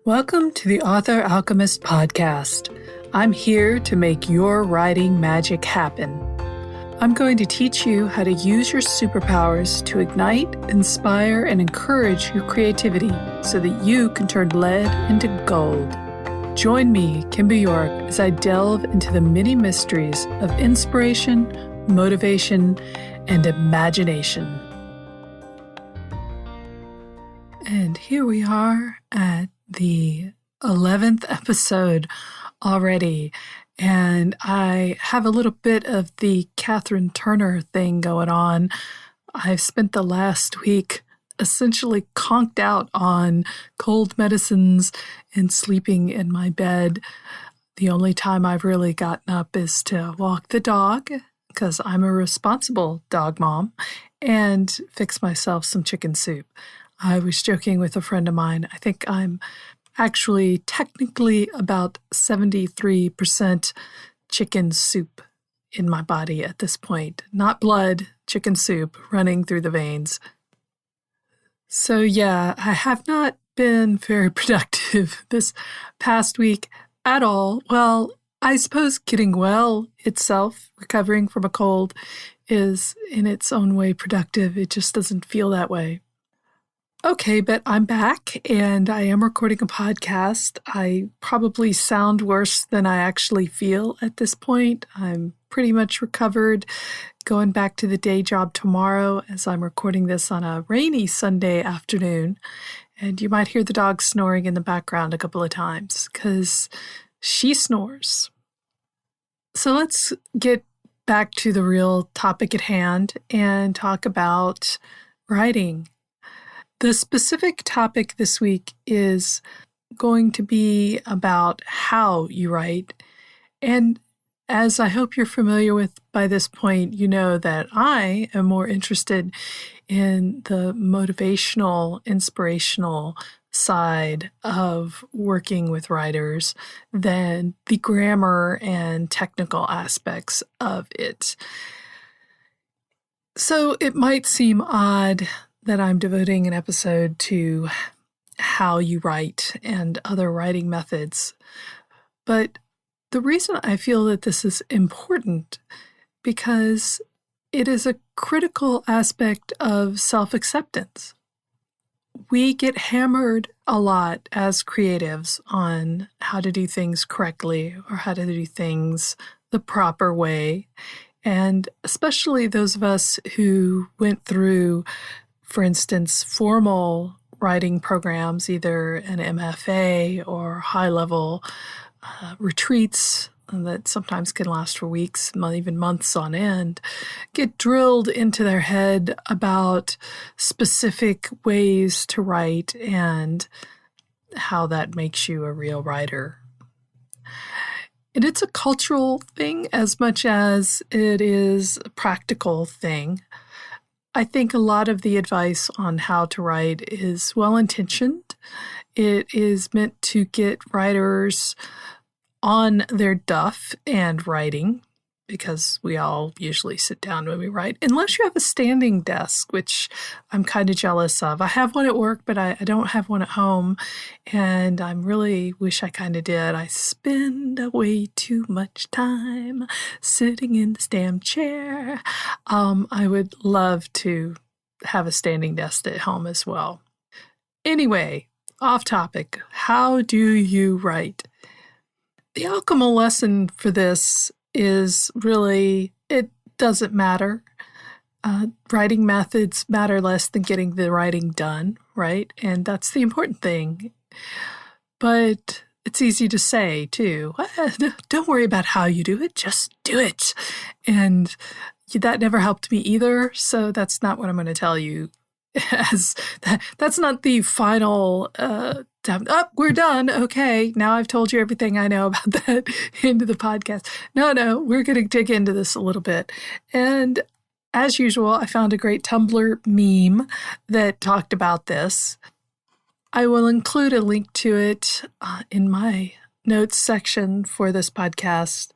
Welcome to the Author Alchemist podcast. I'm here to make your writing magic happen. I'm going to teach you how to use your superpowers to ignite, inspire, and encourage your creativity so that you can turn lead into gold. Join me, Kimber York, as I delve into the many mysteries of inspiration, motivation, and imagination. And here we are at the 11th episode already, and I have a little bit of the Catherine Turner thing going on. I've spent the last week essentially conked out on cold medicines and sleeping in my bed. The only time I've really gotten up is to walk the dog, because I'm a responsible dog mom, and fix myself some chicken soup. I was joking with a friend of mine. I think I'm actually technically about 73% chicken soup in my body at this point. Not blood, chicken soup running through the veins. So yeah, I have not been very productive this past week at all. Well, I suppose getting well itself, recovering from a cold, is in its own way productive. It just doesn't feel that way. Okay, but I'm back and I am recording a podcast. I probably sound worse than I actually feel at this point. I'm pretty much recovered, going back to the day job tomorrow as I'm recording this on a rainy Sunday afternoon. And you might hear the dog snoring in the background a couple of times because she snores. So let's get back to the real topic at hand and talk about writing. The specific topic this week is going to be about how you write. And as I hope you're familiar with by this point, you know that I am more interested in the motivational, inspirational side of working with writers than the grammar and technical aspects of it. So it might seem odd that I'm devoting an episode to how you write and other writing methods. But the reason I feel that this is important because it is a critical aspect of self-acceptance. We get hammered a lot as creatives on how to do things correctly or how to do things the proper way. And especially those of us who went through, for instance, formal writing programs, either an MFA or high-level retreats that sometimes can last for weeks, even months on end, get drilled into their head about specific ways to write and how that makes you a real writer. And it's a cultural thing as much as it is a practical thing. I think a lot of the advice on how to write is well-intentioned. It is meant to get writers on their duff and writing, because we all usually sit down when we write, unless you have a standing desk, which I'm kind of jealous of. I have one at work, but I don't have one at home, and I really wish I kind of did. I spend way too much time sitting in this damn chair. I would love to have a standing desk at home as well. Anyway, off topic. How do you write? The alchemy lesson for this is really, it doesn't matter. Writing methods matter less than getting the writing done, right? And that's the important thing. But it's easy to say, too. Don't worry about how you do it, just do it. And that never helped me either, so that's not what I'm going to tell you. That's not the final we're done. Okay, now I've told you everything I know about that into the podcast. No, we're going to dig into this a little bit. And as usual, I found a great Tumblr meme that talked about this. I will include a link to it in my notes section for this podcast.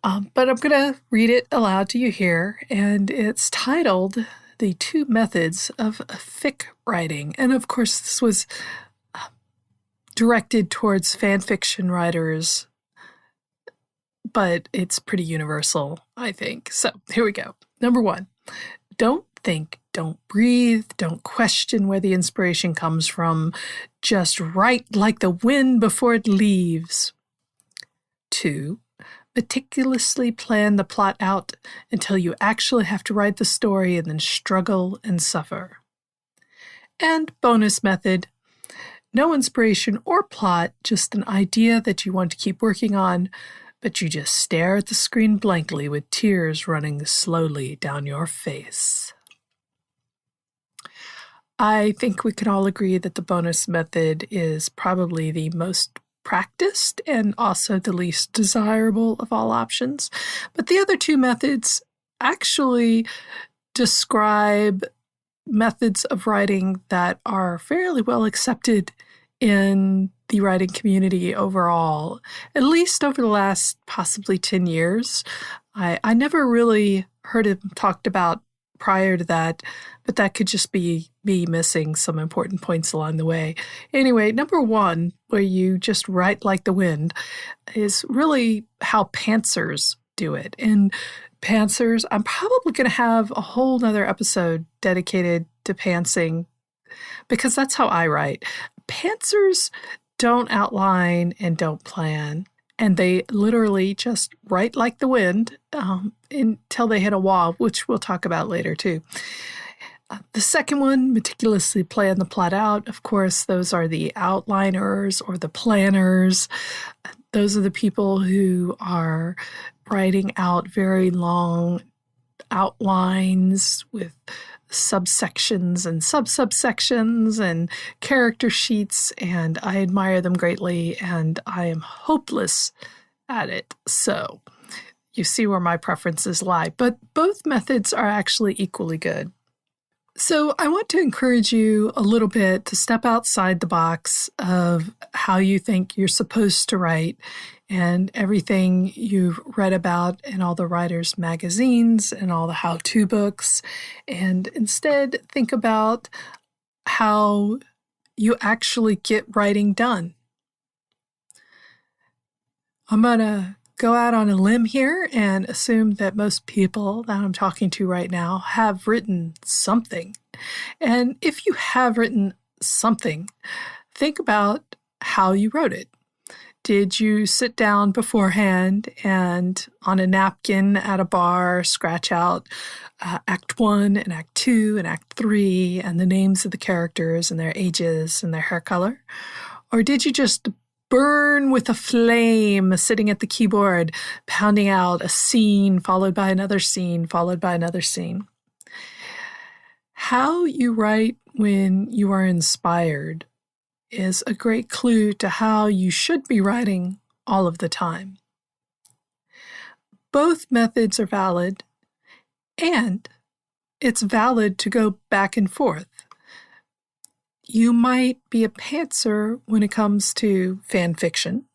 But I'm going to read it aloud to you here, and it's titled The Two Methods of Fic Writing. And of course, this was directed towards fan fiction writers, but it's pretty universal, I think. So here we go. Number 1, don't think, don't breathe, don't question where the inspiration comes from. Just write like the wind before it leaves. 2, meticulously plan the plot out until you actually have to write the story and then struggle and suffer. And bonus method, no inspiration or plot, just an idea that you want to keep working on, but you just stare at the screen blankly with tears running slowly down your face. I think we can all agree that the bonus method is probably the most practiced and also the least desirable of all options. But the other 2 methods actually describe methods of writing that are fairly well accepted in the writing community overall, at least over the last possibly 10 years. I never really heard it talked about prior to that, but that could just be me missing some important points along the way. Anyway, number 1, where you just write like the wind, is really how pantsers do it. And pantsers, I'm probably going to have a whole nother episode dedicated to pantsing, because that's how I write. Pantsers don't outline and don't plan, and they literally just write like the wind until they hit a wall, which we'll talk about later too. The second one, meticulously plan the plot out. Of course, those are the outliners or the planners. Those are the people who are writing out very long outlines with subsections and subsections and character sheets, and I admire them greatly, and I am hopeless at it. So you see where my preferences lie, but both methods are actually equally good. So I want to encourage you a little bit to step outside the box of how you think you're supposed to write and everything you've read about in all the writers' magazines and all the how-to books, and instead think about how you actually get writing done. I'm going to go out on a limb here and assume that most people that I'm talking to right now have written something. And if you have written something, think about how you wrote it. Did you sit down beforehand and on a napkin at a bar scratch out Act 1 and Act 2 and Act 3 and the names of the characters and their ages and their hair color? Or did you just burn with a flame sitting at the keyboard, pounding out a scene followed by another scene followed by another scene? How you write when you are inspired is a great clue to how you should be writing all of the time. Both methods are valid, and it's valid to go back and forth. You might be a pantser when it comes to fan fiction,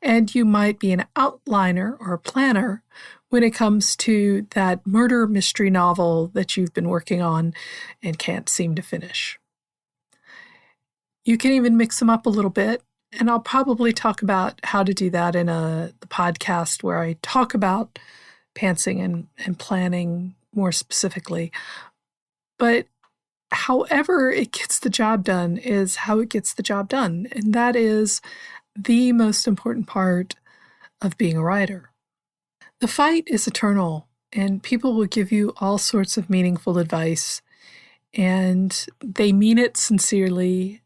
and you might be an outliner or a planner when it comes to that murder mystery novel that you've been working on and can't seem to finish. You can even mix them up a little bit, and I'll probably talk about how to do that in the podcast where I talk about pantsing and planning more specifically. But however it gets the job done is how it gets the job done, and that is the most important part of being a writer. The fight is eternal, and people will give you all sorts of meaningful advice, and they mean it sincerely,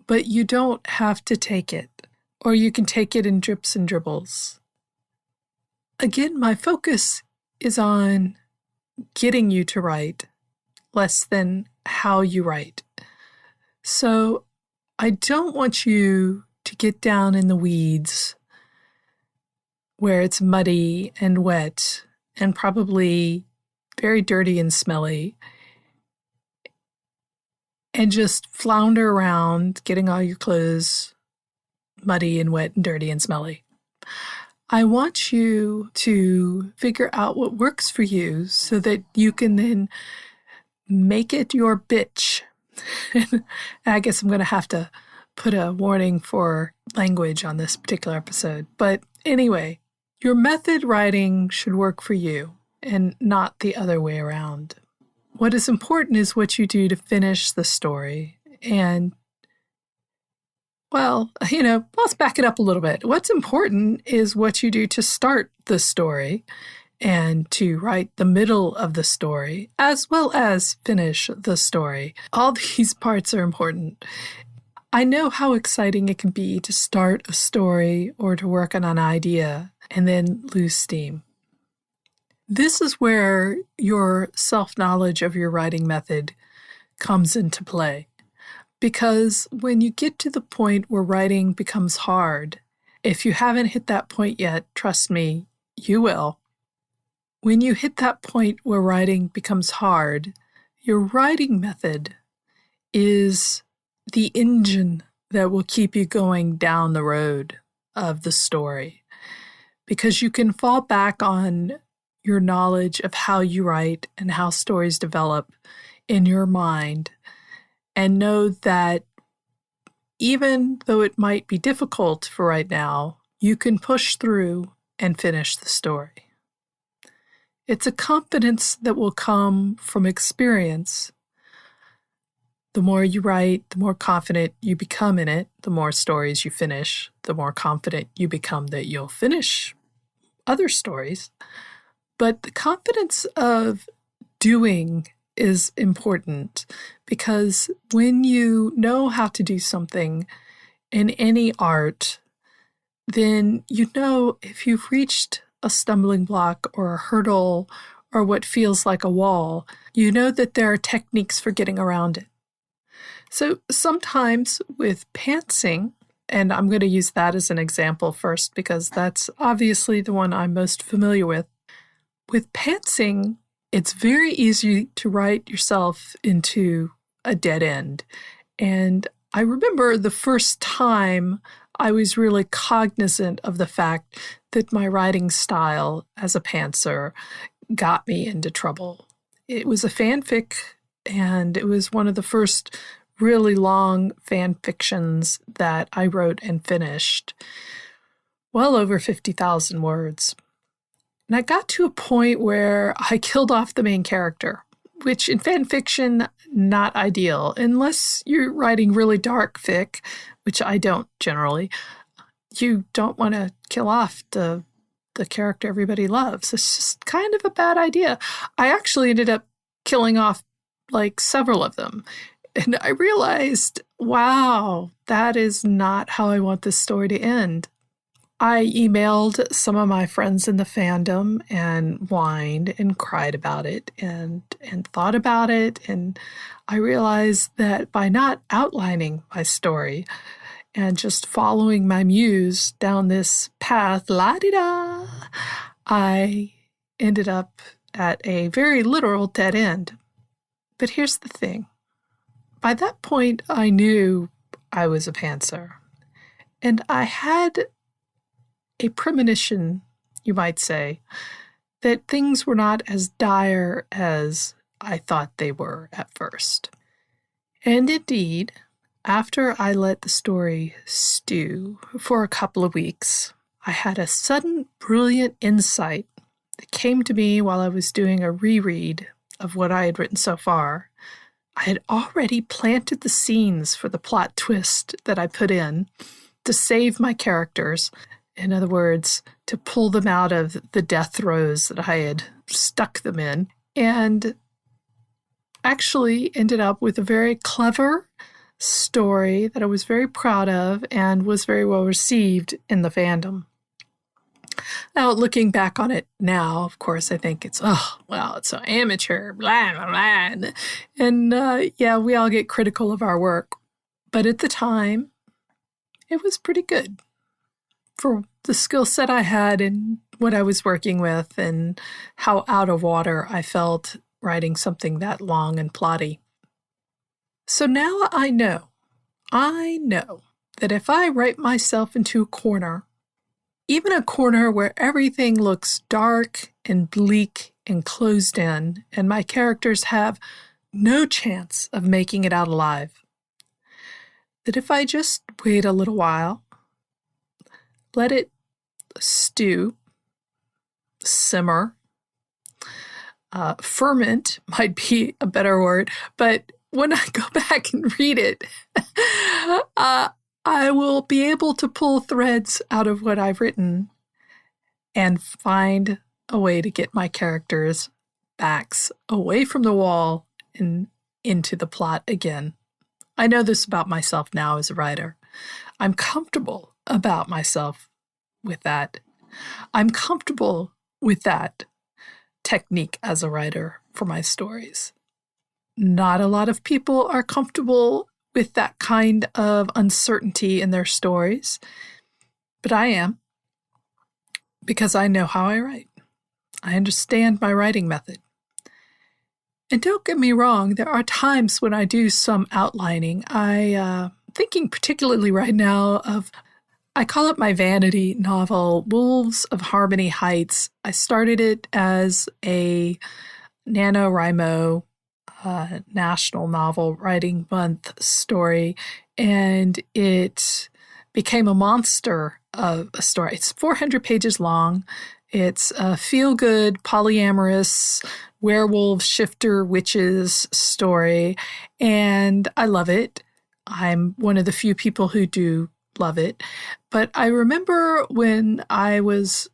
but you don't have to take it, or you can take it in drips and dribbles. Again, my focus is on getting you to write, less than how you write. So I don't want you to get down in the weeds where it's muddy and wet and probably very dirty and smelly, and just flounder around getting all your clothes muddy and wet and dirty and smelly. I want you to figure out what works for you so that you can then make it your bitch. And I guess I'm going to have to put a warning for language on this particular episode. But anyway, your method writing should work for you and not the other way around. What is important is what you do to finish the story. And, well, let's back it up a little bit. What's important is what you do to start the story and to write the middle of the story, as well as finish the story. All these parts are important. I know how exciting it can be to start a story or to work on an idea and then lose steam. This is where your self-knowledge of your writing method comes into play. Because when you get to the point where writing becomes hard, if you haven't hit that point yet, trust me, you will. When you hit that point where writing becomes hard, your writing method is the engine that will keep you going down the road of the story. Because you can fall back on your knowledge of how you write and how stories develop in your mind and know that even though it might be difficult for right now, you can push through and finish the story. It's a confidence that will come from experience. The more you write, the more confident you become in it. The more stories you finish, the more confident you become that you'll finish other stories. But the confidence of doing is important because when you know how to do something in any art, then you know if you've reached a stumbling block or a hurdle or what feels like a wall, you know that there are techniques for getting around it. So sometimes with pantsing, and I'm going to use that as an example first because that's obviously the one I'm most familiar with. With pantsing, it's very easy to write yourself into a dead end. And I remember the first time I was really cognizant of the fact that my writing style as a pantser got me into trouble. It was a fanfic, and it was one of the first really long fan fictions that I wrote and finished. Well over 50,000 words. And I got to a point where I killed off the main character, which in fan fiction, not ideal. Unless you're writing really dark fic, which I don't generally, you don't want to kill off the character everybody loves. It's just kind of a bad idea. I actually ended up killing off like several of them. And I realized, wow, that is not how I want this story to end. I emailed some of my friends in the fandom and whined and cried about it and thought about it. And I realized that by not outlining my story and just following my muse down this path, la-di-da, I ended up at a very literal dead end. But here's the thing. By that point, I knew I was a pantser. And I had a premonition, you might say, that things were not as dire as I thought they were at first. And indeed, after I let the story stew for a couple of weeks, I had a sudden brilliant insight that came to me while I was doing a reread of what I had written so far. I had already planted the scenes for the plot twist that I put in to save my characters. In other words, to pull them out of the death throes that I had stuck them in, and actually ended up with a very clever story that I was very proud of and was very well received in the fandom. Now, looking back on it now, of course, I think it's, it's so amateur, blah, blah, blah. And yeah, we all get critical of our work. But at the time, it was pretty good for the skill set I had and what I was working with and how out of water I felt writing something that long and plotty. So now I know that if I write myself into a corner, even a corner where everything looks dark and bleak and closed in, and my characters have no chance of making it out alive, that if I just wait a little while, let it stew, simmer, ferment might be a better word, but when I go back and read it, I will be able to pull threads out of what I've written and find a way to get my characters' backs away from the wall and into the plot again. I know this about myself now as a writer. I'm comfortable about myself with that. I'm comfortable with that technique as a writer for my stories. Not a lot of people are comfortable with that kind of uncertainty in their stories, but I am, because I know how I write. I understand my writing method. And don't get me wrong, there are times when I do some outlining. I'm thinking particularly right now of, I call it my vanity novel, Wolves of Harmony Heights. I started it as a NaNoWriMo National Novel Writing Month story, and it became a monster of a story. It's 400 pages long. It's a feel-good, polyamorous, werewolf, shifter, witches story, and I love it. I'm one of the few people who do love it. But I remember when I was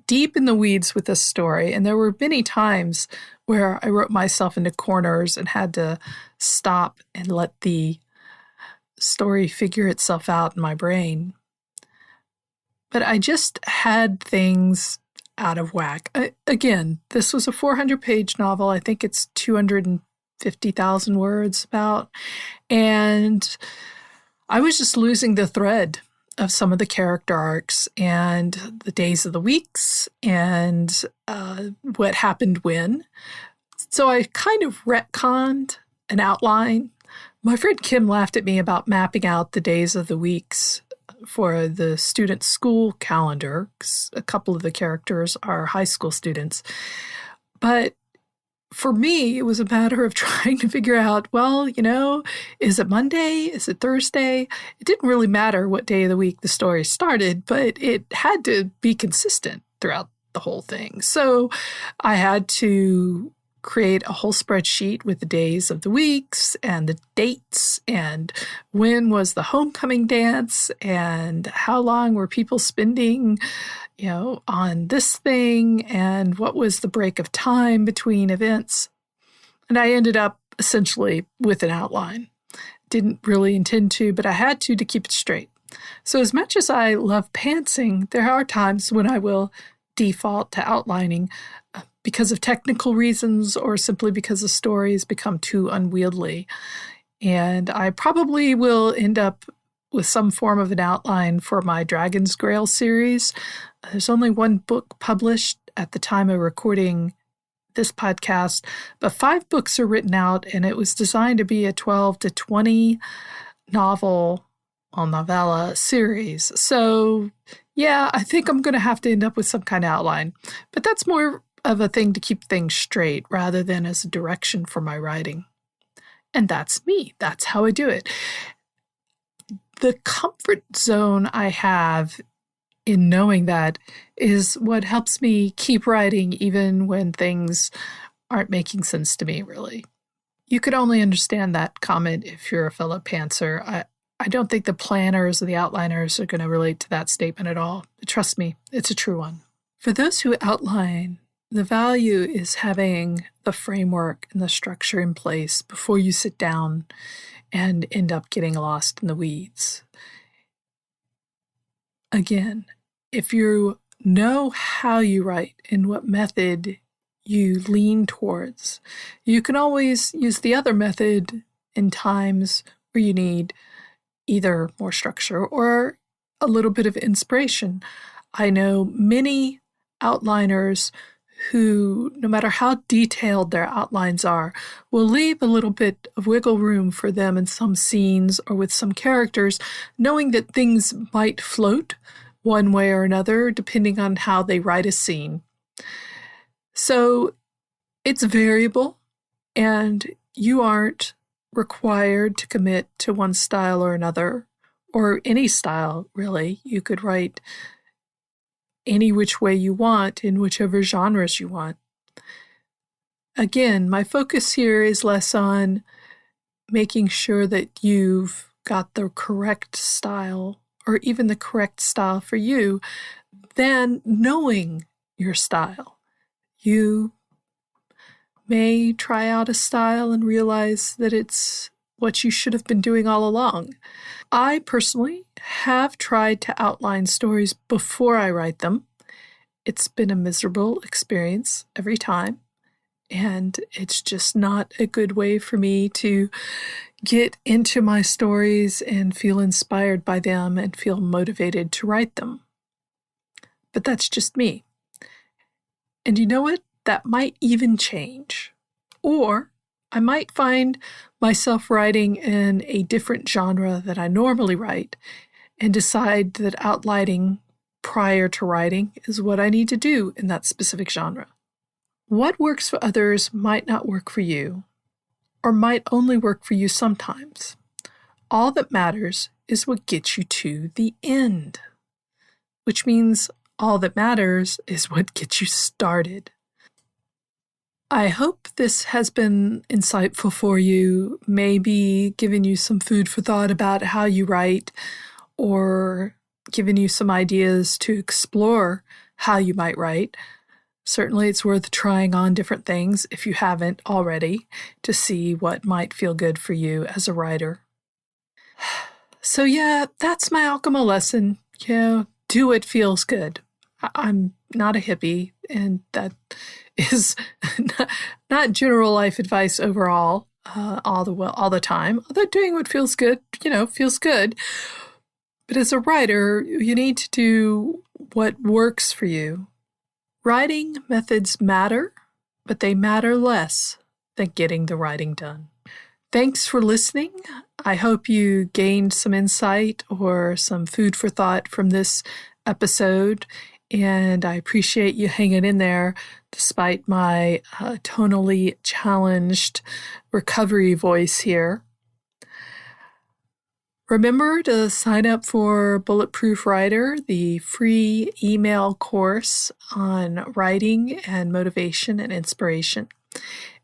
deep in the weeds with this story, and there were many times where I wrote myself into corners and had to stop and let the story figure itself out in my brain. But I just had things out of whack. Again, this was a 400-page novel. I think it's 250,000 words about. And I was just losing the thread of some of the character arcs and the days of the weeks and what happened when. So I kind of retconned an outline. My friend Kim laughed at me about mapping out the days of the weeks for the student school calendar, 'cause a couple of the characters are high school students. But for me, it was a matter of trying to figure out, well, is it Monday? Is it Thursday? It didn't really matter what day of the week the story started, but it had to be consistent throughout the whole thing. So I had to create a whole spreadsheet with the days of the weeks and the dates and when was the homecoming dance and how long were people spending on this thing, and what was the break of time between events. And I ended up essentially with an outline. Didn't really intend to, but I had to keep it straight. So as much as I love pantsing, there are times when I will default to outlining because of technical reasons or simply because the stories become too unwieldy. And I probably will end up with some form of an outline for my Dragon's Grail series. There's only one book published at the time of recording this podcast, but 5 books are written out, and it was designed to be a 12 to 20 novella series. So yeah, I think I'm going to have to end up with some kind of outline, but that's more of a thing to keep things straight rather than as a direction for my writing. And that's me. That's how I do it. The comfort zone I have in knowing that is what helps me keep writing even when things aren't making sense to me, really. You could only understand that comment if you're a fellow pantser. I don't think the planners or the outliners are going to relate to that statement at all. Trust me, it's a true one. For those who outline, the value is having the framework and the structure in place before you sit down and end up getting lost in the weeds. Again, if you know how you write and what method you lean towards, you can always use the other method in times where you need either more structure or a little bit of inspiration. I know many outliners who, no matter how detailed their outlines are, will leave a little bit of wiggle room for them in some scenes or with some characters, knowing that things might float one way or another depending on how they write a scene. So it's variable, and you aren't required to commit to one style or another, or any style, really. You could write any which way you want in whichever genres you want. Again, my focus here is less on making sure that you've got the correct style, or even the correct style for you, than knowing your style. You may try out a style and realize that it's what you should have been doing all along. I personally have tried to outline stories before I write them. It's been a miserable experience every time, and it's just not a good way for me to get into my stories and feel inspired by them and feel motivated to write them. But that's just me. And you know what? That might even change. Or I might find myself writing in a different genre that I normally write and decide that outlining prior to writing is what I need to do in that specific genre. What works for others might not work for you, or might only work for you sometimes. All that matters is what gets you to the end, which means all that matters is what gets you started. I hope this has been insightful for you, maybe given you some food for thought about how you write, or given you some ideas to explore how you might write. Certainly it's worth trying on different things, if you haven't already, to see what might feel good for you as a writer. So yeah, that's my alchemy lesson. Do what feels good. I'm not a hippie, and that is not general life advice overall, all the time. Although doing what feels good, feels good. But as a writer, you need to do what works for you. Writing methods matter, but they matter less than getting the writing done. Thanks for listening. I hope you gained some insight or some food for thought from this episode, and I appreciate you hanging in there despite my tonally challenged recovery voice here. Remember to sign up for Bulletproof Writer, the free email course on writing and motivation and inspiration.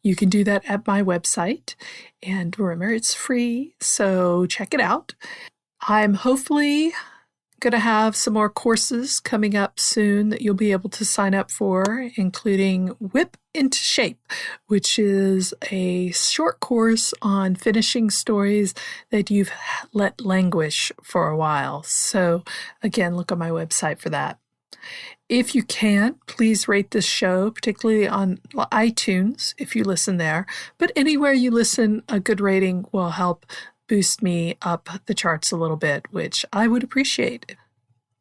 You can do that at my website, and remember, it's free, so check it out. I'm hopefully going to have some more courses coming up soon that you'll be able to sign up for, including Whip into Shape, which is a short course on finishing stories that you've let languish for a while. So again, look on my website for that. If you can, please rate this show, particularly on iTunes if you listen there. But anywhere you listen, a good rating will help boost me up the charts a little bit, which I would appreciate.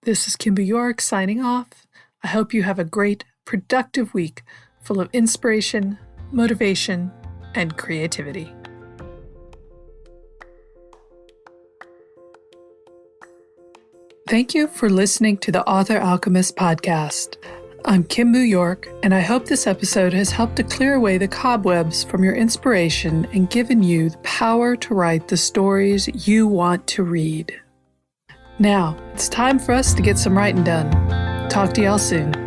This is Kimber York signing off. I hope you have a great, productive week full of inspiration, motivation, and creativity. Thank you for listening to the Author Alchemist podcast. I'm Kimber York, and I hope this episode has helped to clear away the cobwebs from your inspiration and given you the power to write the stories you want to read. Now, it's time for us to get some writing done. Talk to y'all soon.